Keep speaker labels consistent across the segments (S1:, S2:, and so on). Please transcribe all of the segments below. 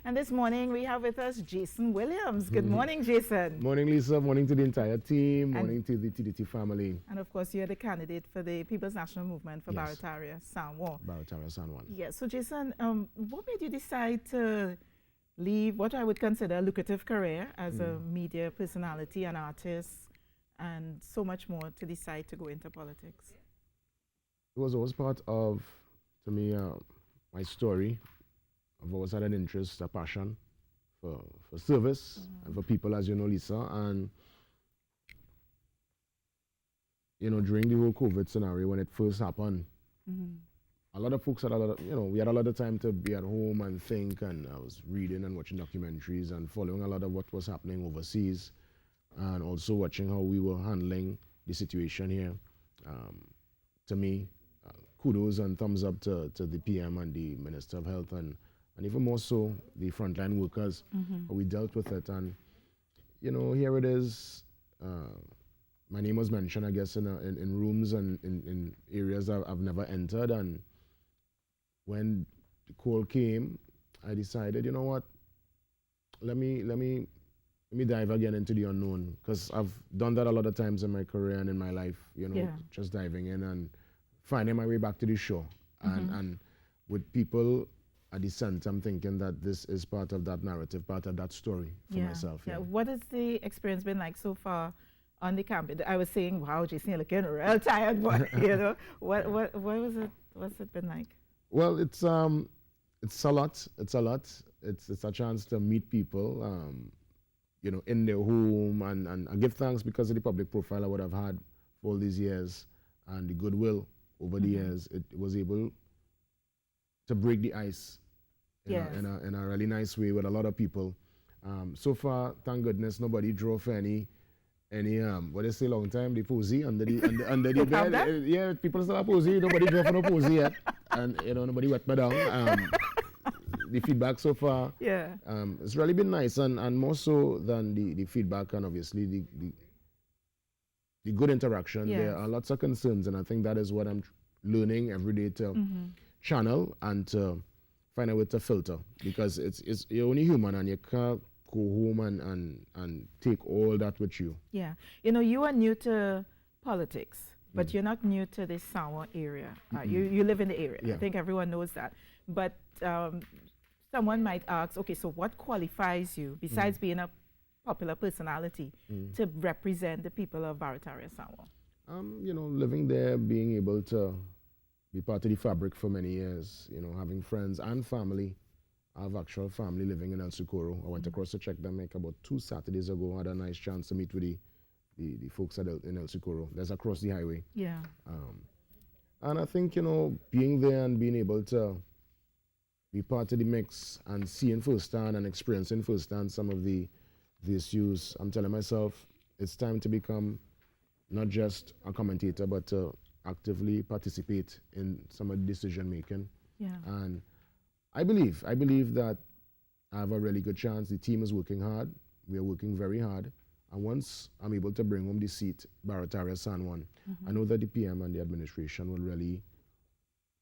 S1: And this morning we have with us Jason Williams. Good morning, Jason.
S2: Morning, Lisa. Morning to the entire team. Morning to the TDT family.
S1: And of course, you're the candidate for the People's National Movement for
S2: Yes.
S1: Barataria, San Juan.
S2: Barataria, San Juan.
S1: Yes. So, Jason, what made you decide to leave what I would consider a lucrative career as a media personality, an artist, and so much more to decide to go into politics?
S2: It was always part of, to me, my story. I've always had an interest, a passion for service and for people, as you know, Lisa. And, you know, during the whole COVID scenario, when it first happened, a lot of folks had we had a lot of time to be at home and think, and I was reading and watching documentaries and following a lot of what was happening overseas, and also watching how we were handling the situation here. To me, kudos and thumbs up to the PM and the Minister of Health, and even more so the frontline workers. How we dealt with it. And, you know, here it is. My name was mentioned, I guess, in rooms and in areas I've never entered. And when the call came, I decided, you know what, let me dive again into the unknown, because I've done that a lot of times in my career and in my life, you know, just diving in and finding my way back to the shore. And with people at the center, I'm thinking that this is part of that narrative, part of that story for myself.
S1: Yeah. What has the experience been like so far on the campaign? I was saying, wow, Jason, you're looking real tired, but you know, what was it? What's it been like?
S2: Well, it's a lot. It's a lot. It's a chance to meet people, you know, in their home, and I give thanks because of the public profile I would have had for all these years and the goodwill over the years. It was able to break the ice in a really nice way with a lot of people. So far, thank goodness, nobody drove for any what they say long time, the posy under the bed. Yeah, people still have posy. Nobody drove for no posy yet, and you know, nobody wet me down. The feedback so far, it's really been nice, and more so than the feedback, and obviously the good interaction. There are lots of concerns, and I think that is what I'm learning every day to channel and to find a way to filter, because it's you're only human, and you can't go home and take all that with you.
S1: Yeah. You know, you are new to politics, but you're not new to the San Juan area. You live in the area. I think everyone knows that. But someone might ask, okay, so what qualifies you, besides being a popular personality, to represent the people of Barataria, San Juan?
S2: You know, living there, being able to be part of the fabric for many years, you know, having friends and family. I have actual family living in El Socorro. I went across to check them like about 2 Saturdays ago. I had a nice chance to meet with the folks in El Socorro. That's across the highway.
S1: Yeah.
S2: And I think, you know, being there and being able to be part of the mix and seeing firsthand and experiencing firsthand some of the issues, I'm telling myself it's time to become not just a commentator, but to actively participate in some of the decision making.
S1: Yeah.
S2: And I believe that I have a really good chance. The team is working hard. We are working very hard. And once I'm able to bring home the seat, Barataria, San Juan, I know that the PM and the administration will really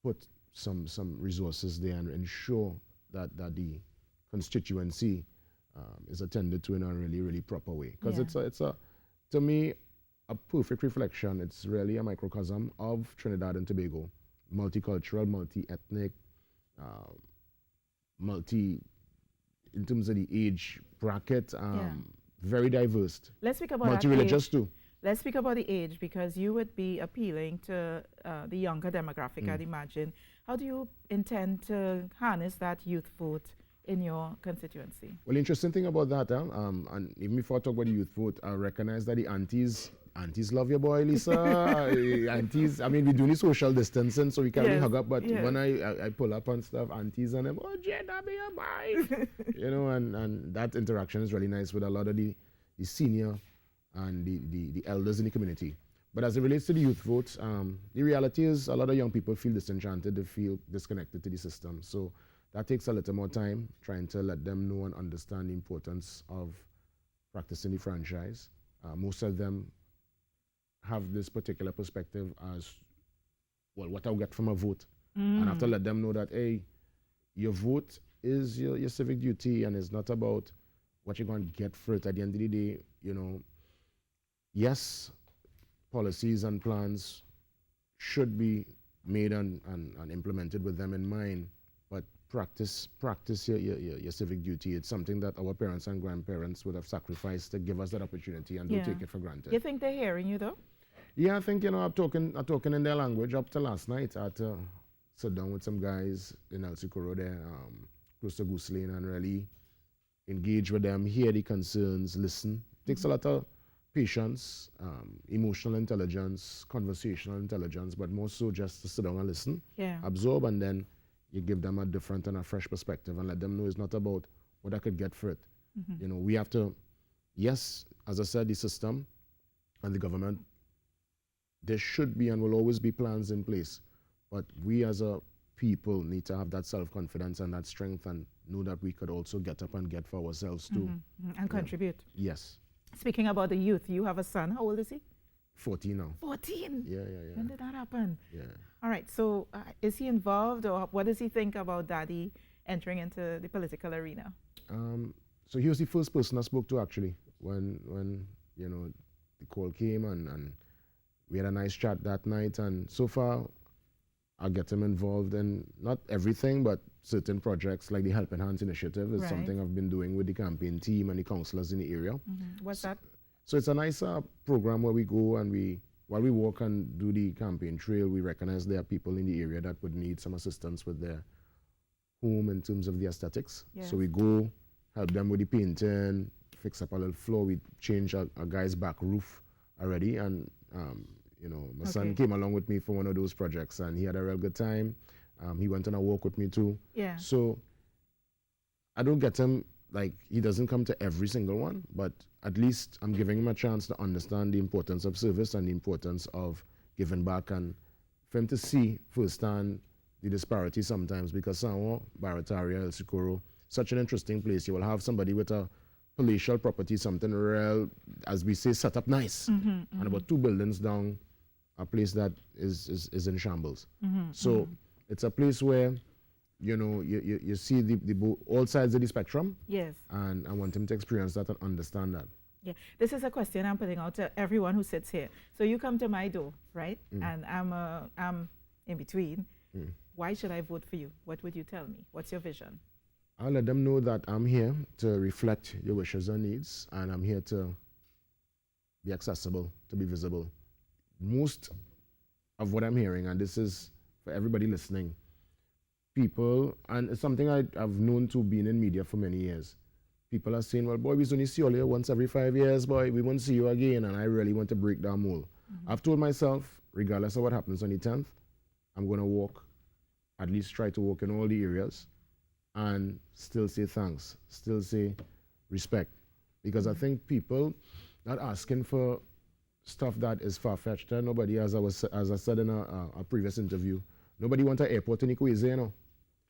S2: put some resources there and ensure that the constituency is attended to in a really, really proper way. Because it's a, to me, a perfect reflection. It's really a microcosm of Trinidad and Tobago. Multicultural, multi-ethnic, in terms of the age bracket, very diverse.
S1: Let's speak about
S2: multi-religious too.
S1: Let's speak about the age, because you would be appealing to the younger demographic, I'd imagine. How do you intend to harness that youth vote in your constituency?
S2: Well, the interesting thing about that, and even before I talk about the youth vote, I recognize that the aunties love your boy, Lisa. Aunties, I mean, we do the social distancing, so we can't really hug up, but when I pull up and stuff, aunties and them, oh, Jenna, be a boy. You know, and that interaction is really nice with a lot of the senior and the elders in the community. But as it relates to the youth vote, the reality is a lot of young people feel disenchanted, they feel disconnected to the system. So that takes a little more time, trying to let them know and understand the importance of practicing the franchise. Most of them have this particular perspective as, well, what I'll get from a vote. And I have to let them know that, hey, your vote is your civic duty, and it's not about what you're going to get for it. At the end of the day, you know, yes, policies and plans should be made and implemented with them in mind, but practice your civic duty. It's something that our parents and grandparents would have sacrificed to give us that opportunity, and don't take it for granted.
S1: You think they're hearing you though?
S2: Yeah, I think, you know, I'm talking in their language. Up to last night, I had to sit down with some guys in El Socorro there, close to Goose Lane, and really engage with them, hear the concerns, listen. Takes a lot of patience, emotional intelligence, conversational intelligence, but more so just to sit down and listen, absorb, and then you give them a different and a fresh perspective and let them know it's not about what I could get for it. You know, we have to, yes, as I said, the system and the government, there should be and will always be plans in place, but we as a people need to have that self-confidence and that strength and know that we could also get up and get for ourselves too.
S1: And contribute.
S2: Yes.
S1: Speaking about the youth, you have a son. How old is he?
S2: 14 now.
S1: 14?
S2: Yeah.
S1: When did that happen?
S2: Yeah.
S1: All right, so is he involved, or what does he think about daddy entering into the political arena?
S2: So he was the first person I spoke to actually when you know, the call came, and we had a nice chat that night, and so far I get him involved in not everything, but certain projects like the Helping Hands initiative is something I've been doing with the campaign team and the councillors in the area.
S1: What's that?
S2: So it's a nice program where we go and while we walk and do the campaign trail, we recognize there are people in the area that would need some assistance with their home in terms of the aesthetics. So we go, help them with the painting, fix up a little floor. We change a guy's back roof already, and you know, my son came along with me for one of those projects, and he had a real good time. He went on a walk with me too. So I don't get him, like, he doesn't come to every single one, but at least I'm giving him a chance to understand the importance of service and the importance of giving back, and for him to see firsthand the disparity sometimes, because Samoa, Barataria, El Socorro, such an interesting place. You will have somebody with a palatial property, something real, as we say, set up nice, and about 2 buildings down, a place that is in shambles. So it's a place where, you know, you see all sides of the spectrum. And I want him to experience that and understand that.
S1: This is a question I'm putting out to everyone who sits here. So you come to my door, right? And I'm in between. Why should I vote for you? What would you tell me? What's your vision?
S2: I'll let them know that I'm here to reflect your wishes and needs, and I'm here to be accessible, to be visible. Most of what I'm hearing, and this is for everybody listening, people, and it's something I've known to being in media for many years, people are saying, well, boy, we only see you here once every 5 years, boy, we won't see you again, and I really want to break that mold. I've told myself, regardless of what happens on the 10th, I'm going to walk, at least try to walk in all the areas, and still say thanks, still say respect. Because I think people not asking for stuff that is far-fetched. Nobody, as I said in a previous interview, nobody wants an airport in Equazi, you know.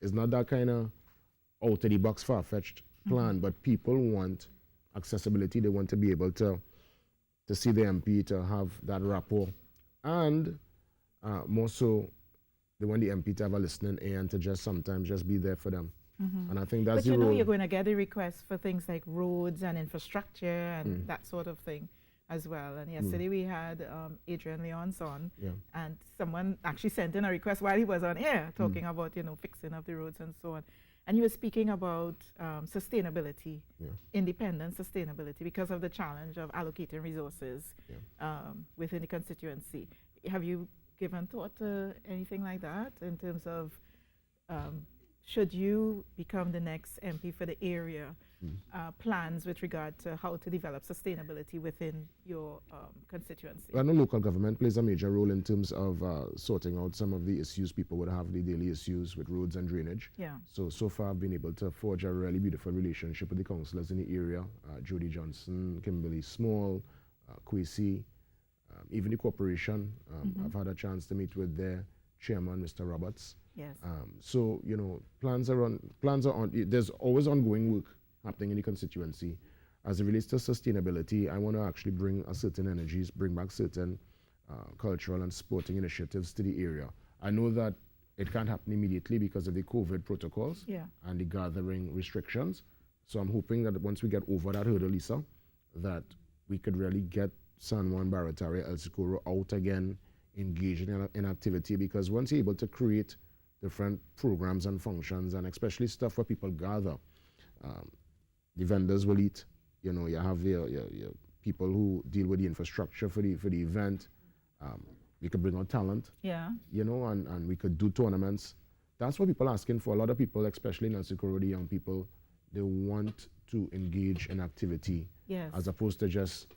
S2: It's not that kind of out-of-the-box far-fetched plan, but people want accessibility. They want to be able to see the MP, to have that rapport. And more so, they want the MP to have a listening ear and to just sometimes just be there for them. And I think that's the role.
S1: But you know, you're going to get a request for things like roads and infrastructure and that sort of thing as well. And yesterday we had Adrian Leons on, and someone actually sent in a request while he was on air talking about, you know, fixing of the roads and so on. And he was speaking about sustainability, independent sustainability, because of the challenge of allocating resources within the constituency. Have you given thought to anything like that in terms of should you become the next MP for the area, plans with regard to how to develop sustainability within your constituency?
S2: I know local government plays a major role in terms of sorting out some of the issues people would have, the daily issues with roads and drainage. So far I've been able to forge a really beautiful relationship with the councillors in the area, Jody Johnson, Kimberly Small, Kwesi, even the corporation. I've had a chance to meet with their chairman, Mr. Roberts. So, you know, plans are on, there's always ongoing work happening in the constituency. As it relates to sustainability, I want to actually bring a certain energies, bring back certain cultural and sporting initiatives to the area. I know that it can't happen immediately because of the COVID protocols and the gathering restrictions. So I'm hoping that once we get over that hurdle, Lisa, that we could really get San Juan, Barataria, El Socorro out again, engaged in activity, because once you're able to create different programs and functions, and especially stuff where people gather, the vendors will eat, you know, you have your people who deal with the infrastructure for the event. We could bring out talent, you know, and we could do tournaments. That's what people are asking for. A lot of people, especially in El Socorro, the young people, they want to engage in activity as opposed to just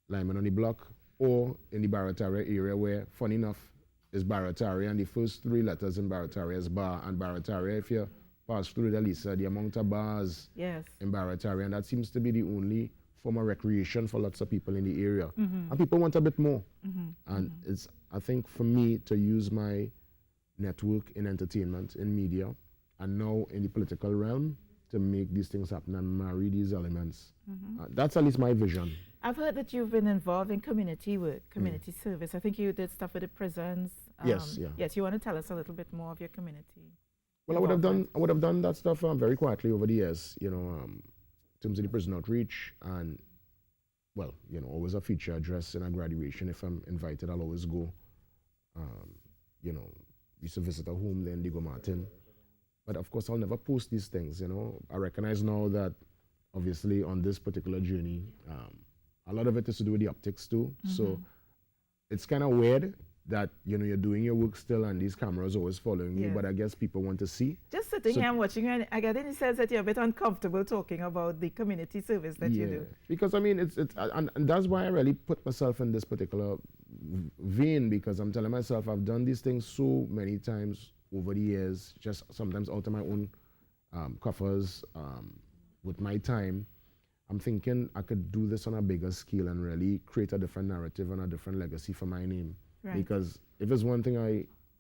S2: lineman on the block or in the Barataria area where, funny enough, is Barataria, and the first 3 letters in Barataria is bar, and Barataria, if you pass through the Lisa, the amount of bars in Barataria, and that seems to be the only form of recreation for lots of people in the area. And people want a bit more. And it's, I think, for me to use my network in entertainment, in media, and now in the political realm to make these things happen and marry these elements. That's at least my vision.
S1: I've heard that you've been involved in community work, community service. I think you did stuff with the prisons.
S2: Yes.
S1: You want to tell us a little bit more of your community?
S2: Well, I would have done that stuff very quietly over the years, you know, in terms of the prison outreach, and, well, you know, always a feature address in a graduation. If I'm invited, I'll always go. You know, we used to visit a home there in Diego Martin. But of course, I'll never post these things, you know. I recognize now that, obviously, on this particular journey, a lot of it is to do with the optics too. So it's kind of weird that, you know, you're doing your work still and these cameras always following you, but I guess people want to see.
S1: Just sitting here and watching you, and I get in the sense that you're a bit uncomfortable talking about the community service that you do.
S2: Because I mean, and that's why I really put myself in this particular vein, because I'm telling myself I've done these things so many times over the years, just sometimes out of my own coffers, with my time. I'm thinking I could do this on a bigger scale and really create a different narrative and a different legacy for my name. Because if there's one thing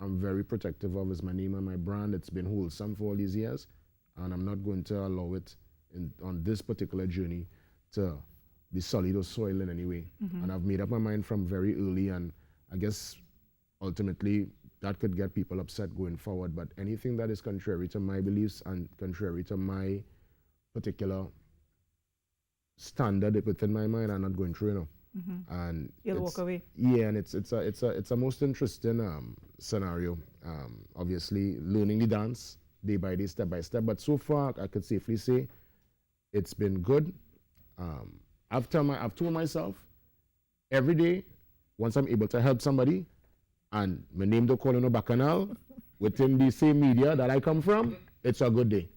S2: I'm very protective of is my name and my brand. It's been wholesome for all these years, and I'm not going to allow it on this particular journey to be solid or soil in any way. And I've made up my mind from very early, and I guess ultimately that could get people upset going forward. But anything that is contrary to my beliefs and contrary to my particular standard within my mind, I'm not going through, you know. And
S1: you'll walk away.
S2: Yeah, and it's a most interesting scenario. Obviously, learning the dance day by day, step by step. But so far, I could safely say it's been good. I've told myself every day, once I'm able to help somebody, and my name don't call no bacchanal within the same media that I come from, it's a good day.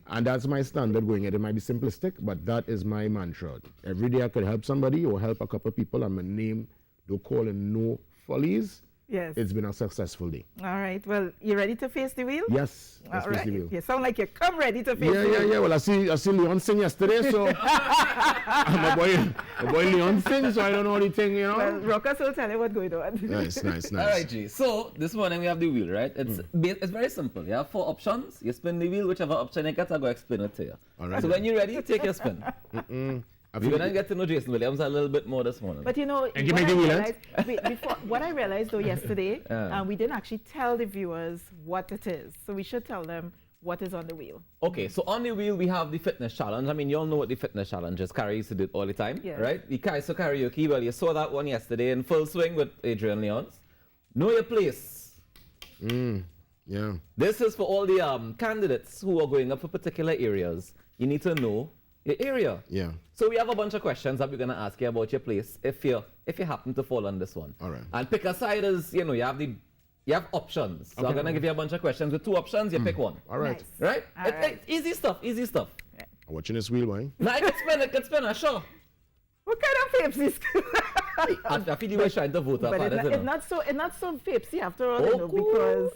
S2: And that's my standard going in. It might be simplistic, but that is my mantra. Every day I could help somebody or help a couple of people, and my name don't call in no follies.
S1: Yes.
S2: It's been a successful day.
S1: All right. Well, you ready to face the wheel?
S2: Yes.
S1: All right. The wheel. You sound like you come ready to face the wheel.
S2: Yeah. Well, I see Leon sing yesterday, so my boy Leon sing, so I don't know anything, you know.
S1: Well, Rockers will tell you what's going on.
S2: Nice.
S3: All right, G. So this morning we have the wheel, right? It's very simple. You have 4 options. You spin the wheel, whichever option you get, I'll go explain it to you.
S2: All right.
S3: So when you're ready, take your spin. We're going to get to know Jason Williams a little bit more this morning.
S1: But you know, what I realized though yesterday, we didn't actually tell the viewers what it is. So we should tell them what is on the wheel.
S3: Okay, so on the wheel we have the fitness challenge. I mean, you all know what the fitness challenge is. Carrie used to do it all the time, right? The Kaiso karaoke, well, you saw that one yesterday in full swing with Adrian Leons. Know your place.
S2: Yeah.
S3: This is for all the candidates who are going up for particular areas. You need to know your area.
S2: Yeah.
S3: So we have a bunch of questions that we're gonna ask you about your place if you happen to fall on this one.
S2: All right.
S3: And pick a side as you know, you have options. So I'm gonna give you a bunch of questions with 2 options, you pick one.
S2: All right.
S1: Nice.
S3: Right?
S1: All right.
S3: Easy stuff.
S2: I'm watching this wheel, boy.
S3: Now I can spin, sure.
S1: What kind of Pepsi?
S3: I feel you were trying to vote
S1: But it's not so Pepsi after all, you know, because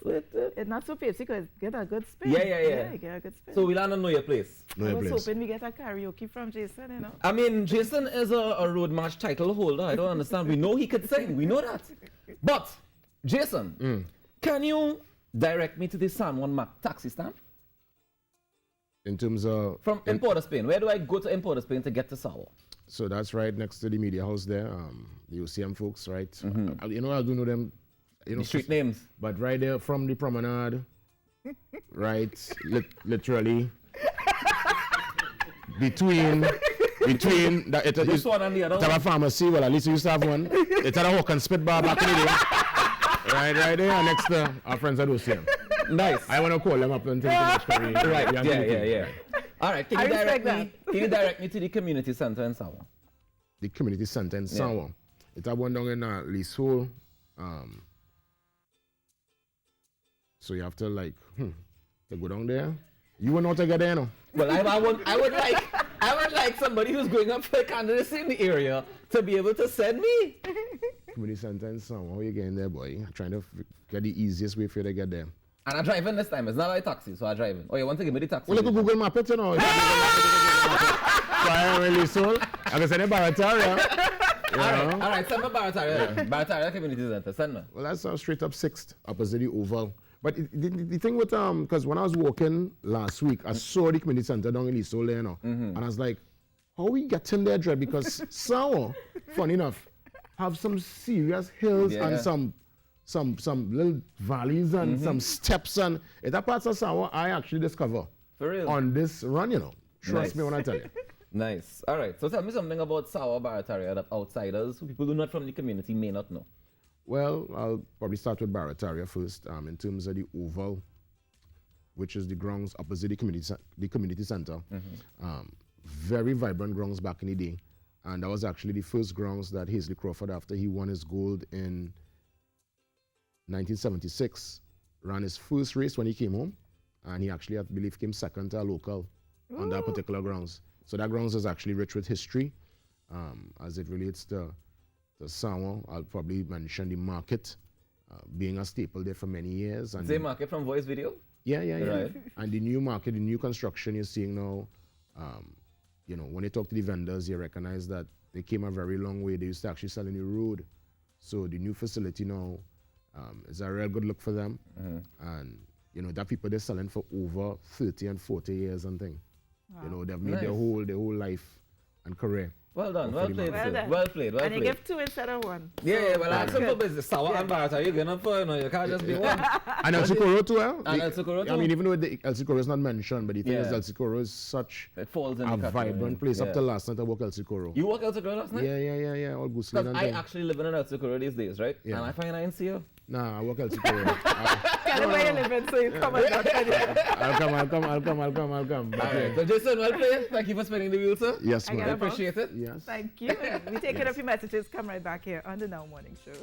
S1: it's not so Pepsi because get a good spin.
S3: Yeah.
S1: Get a good spin.
S3: So we'll know your place.
S2: Know
S1: I
S2: your
S1: was
S2: place.
S1: hoping we get a karaoke from Jason, you know.
S3: I mean, Jason is a road march title holder. I don't understand. We know he could sing. We know that. But, Jason, can you direct me to the San Juan Map taxi stand?
S2: In terms of...
S3: In Port of Spain. Where do I go to in Port of Spain to get to Sawa?
S2: So that's right next to the media house there, the OCM folks, right? You know, I do know them
S3: The street names.
S2: But right there from the promenade, right, literally, between that
S3: This one and the other
S2: it's a pharmacy. Well, at least we used to have one. It's at a Hawk and Spit bar back in the day. right there next to our friends at OCM.
S3: Nice.
S2: I want to call them up and think
S3: right. Yeah. All right. Can you direct me to the community center in Sawa?
S2: The community center in Sawa. It's a one down in Lisol. So you have to to go down there. You won't know how to get there, no?
S3: Well, I would like somebody who's going up for candidacy in the area to be able to send me.
S2: Community center in Sawa. How you getting there, boy? I'm trying to get the easiest way for you to get there.
S3: And I'm driving this time. It's not like taxi, so I'm driving. Oh, you want to give me the taxi?
S2: Well, look at Google Map it, you know. So I really sold. I can send you Barataria.
S3: All right, send me Barataria. Barataria Community Center, send me.
S2: Well, that's straight up 6th, opposite the Oval. But the thing with, because when I was walking last week, I saw the community center down in Lisol there, you know. And I was like, how we getting there, Dre? Because Sawa, funny enough, have some serious hills and some little valleys and some steps, and it's a part of Sawa I actually discover
S3: for real
S2: on this run, you know. Trust me when I tell you.
S3: Nice. All right. So tell me something about Sawa Barataria that outsiders, people who are not from the community, may not know.
S2: Well, I'll probably start with Barataria first. In terms of the Oval, which is the grounds opposite the community center, very vibrant grounds back in the day, and that was actually the first grounds that Hazley Crawford, after he won his gold in 1976, ran his first race when he came home, and he actually, I believe, came second to a local on that particular grounds. So that grounds is actually rich with history as it relates to Sawa. I'll probably mention the market being a staple there for many years. And
S3: the market from Voice Video?
S2: Yeah.
S3: Right.
S2: And the new market, the new construction you're seeing now, when you talk to the vendors, you recognize that they came a very long way. They used to actually sell in the road. So the new facility now is a real good look for them. And, that people they're selling for over 30 and 40 years and things. Wow. They've made their whole life and careel.
S3: Well done. Well played, sir. Well played.
S1: And you give 2 instead of 1.
S3: Yeah, well, that's simple business. Sawa and Barataria, you're going for, you can't just be one.
S2: And El Socorro too,
S3: And El Socorro too.
S2: I mean, even though El Socorro is not mentioned, but the thing is El Socorro is such
S3: it falls in
S2: a vibrant place. Up till last night, I walked El Socorro.
S3: You walked El Socorro last night?
S2: Yeah. All Goose
S3: Because I actually live in El Socorro these days, right?
S2: Yeah.
S3: And I find I ain't see you.
S2: Nah, I walk El Socorro.
S1: Tell him where you live in, so you come and knock on it.
S2: I'll come.
S3: All right. So Jason, well played. Thank you for spinning the wheel, sir.
S2: Yes, man.
S3: I appreciate it.
S2: Yes.
S1: Thank you. We take care of your messages. Come right back here on the Now Morning Show.